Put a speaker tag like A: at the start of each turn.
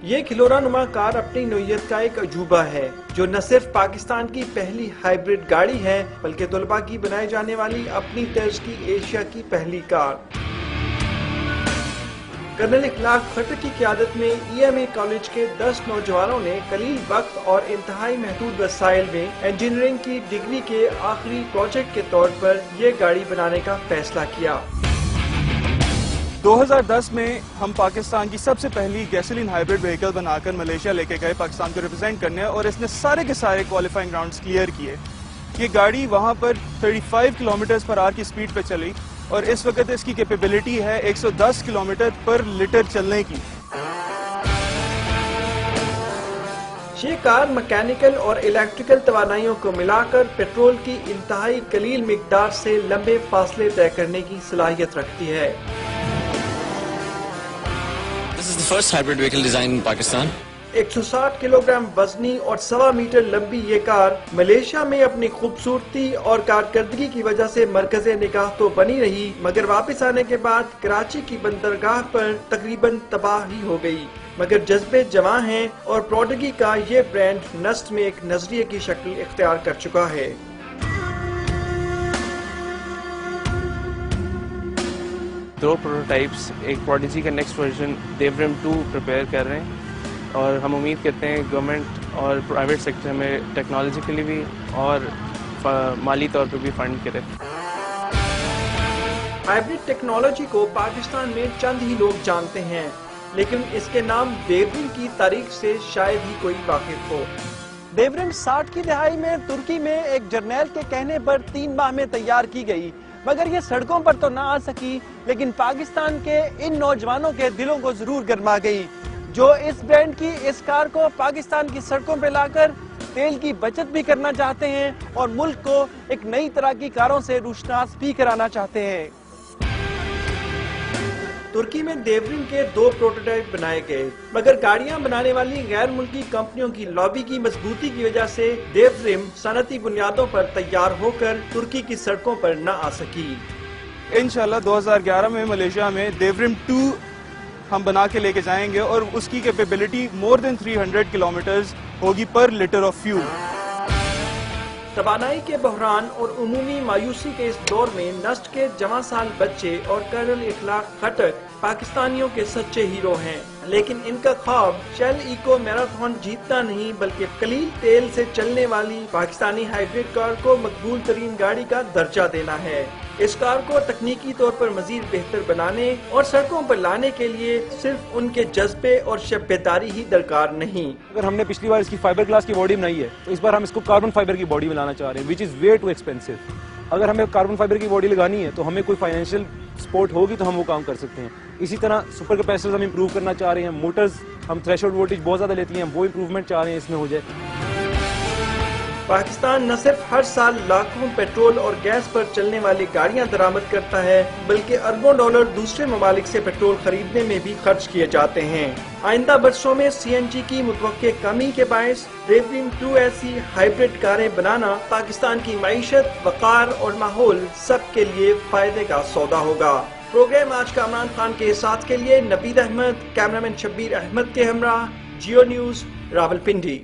A: یہ کھلورا نما کار اپنی نوعیت کا ایک عجوبہ ہے جو نہ صرف پاکستان کی پہلی ہائیبرڈ گاڑی ہے بلکہ طلباء کی بنائی جانے والی اپنی طرز کی ایشیا کی پہلی کار۔ کرنل اخلاق خٹک کی قیادت میں EMA کالج کے 10 نوجوانوں نے قلیل وقت اور انتہائی محدود وسائل میں انجینئرنگ کی ڈگری کے آخری پروجیکٹ کے طور پر یہ گاڑی بنانے کا فیصلہ کیا۔
B: 2010 میں ہم پاکستان کی سب سے پہلی گیسولین ہائیبرڈ وہیکل بنا کر ملیشیا لے کے گئے پاکستان کو ریپرزینٹ کرنے، اور اس نے سارے کے سارے کوالیفائنگ راؤنڈز کلیئر کیے۔ یہ گاڑی وہاں پر 35 کلومیٹرز پر آور کی سپیڈ پہ چلی اور اس وقت اس کی کیپیبلٹی ہے 110 کلومیٹر پر لیٹر چلنے کی۔
A: یہ کار مکینیکل اور الیکٹریکل توانائیوں کو ملا کر پیٹرول کی انتہائی قلیل مقدار سے لمبے فاصلے طے کرنے کی صلاحیت رکھتی ہے۔
C: This is the first hybrid vehicle design in Pakistan.
A: 160 kilogram وزنی اور 1.25 میٹر لمبی یہ کار ملیشیا میں اپنی خوبصورتی اور کارکردگی کی وجہ سے مرکز نگاہ تو بنی رہی، مگر واپس آنے کے بعد کراچی کی بندرگاہ پر تقریباً تباہ ہی ہو گئی۔ مگر جذبے جواں ہیں اور پروڈگی کا یہ برانڈ نسٹ میں ایک نظریے کی شکل اختیار کر چکا ہے۔
D: دو پروٹوٹائپس، ایک پروڈیجی کا نیکسٹ ورژن دیورم 2 پریپیئر کر رہے ہیں، اور ہم امید کرتے ہیں گورنمنٹ اور پرائیویٹ سیکٹر میں ٹیکنالوجیکلی بھی اور مالی طور پہ بھی فنڈ کرے۔
A: ہائیبرڈ ٹیکنالوجی کو پاکستان میں چند ہی لوگ جانتے ہیں، لیکن اس کے نام دیورم کی تاریخ سے شاید ہی کوئی واقف ہو۔ دیورم 60 کی دہائی میں ترکی میں ایک جرنیل کے کہنے پر 3 ماہ میں تیار کی گئی، مگر یہ سڑکوں پر تو نہ آ سکی لیکن پاکستان کے ان نوجوانوں کے دلوں کو ضرور گرما گئی جو اس برانڈ کی اس کار کو پاکستان کی سڑکوں پہ لا کر تیل کی بچت بھی کرنا چاہتے ہیں اور ملک کو ایک نئی طرح کی کاروں سے روشناس بھی کرانا چاہتے ہیں۔ ترکی میں دیورم کے 2 پروٹوٹائپ بنائے گئے، مگر گاڑیاں بنانے والی غیر ملکی کمپنیوں کی لابی کی مضبوطی کی وجہ سے دیورم صنعتی بنیادوں پر تیار ہو کر ترکی کی سڑکوں پر نہ آ سکی۔
B: انشاءاللہ 2011 میں ملیشیا میں دیورم 2 ہم بنا کے لے کے جائیں گے اور اس کی کیپیبلٹی مور دین 300 کلومیٹرز ہوگی پر لیٹر آف فیول۔
A: توانائی کے بحران اور عمومی مایوسی کے اس دور میں نسٹ کے جوان سال بچے اور کرنل اخلاق خٹک پاکستانیوں کے سچے ہیرو ہیں، لیکن ان کا خواب شیل ایکو میراتھن جیتنا نہیں بلکہ قلیل تیل سے چلنے والی پاکستانی ہائیبرڈ کار کو مقبول ترین گاڑی کا درجہ دینا ہے۔ اس کار کو تکنیکی طور پر مزید بہتر بنانے اور سڑکوں پر لانے کے لیے صرف ان کے جذبے اور شب بیداری ہی درکار نہیں۔
E: اگر ہم نے پچھلی بار اس کی فائبر گلاس کی باڈی بنائی ہے تو اس بار ہم اس کو کاربن فائبر کی باڈی بنانا چاہ رہے ہیں، وچ از وے ٹو ایکسپینسو۔ اگر ہمیں کاربن فائبر کی باڈی لگانی ہے تو ہمیں کوئی فائنینشیل سپورٹ ہوگی تو ہم وہ کام کر سکتے ہیں۔ اسی طرح سپر کیپیسٹرز ہم امپروو کرنا چاہ رہے ہیں، موٹرز ہم تھریشولڈ وولٹیج بہت زیادہ لیتی ہیں، وہ امپروومنٹ چاہ رہے ہیں اس میں ہو جائے۔
A: پاکستان نہ صرف ہر سال لاکھوں پیٹرول اور گیس پر چلنے والی گاڑیاں درآمد کرتا ہے بلکہ اربوں ڈالر دوسرے ممالک سے پیٹرول خریدنے میں بھی خرچ کیے جاتے ہیں۔ آئندہ برسوں میں CNG کی متوقع کمی کے باعث دیورم 2 ایسی ہائیبرڈ کاریں بنانا پاکستان کی معیشت، وقار اور ماحول سب کے لیے فائدے کا سودا ہوگا۔ پروگرام آج کا عمران خان کے ساتھ کے لیے نبید احمد، کیمرامین شبیر احمد کے ہمراہ، جیو نیوز، راولپنڈی۔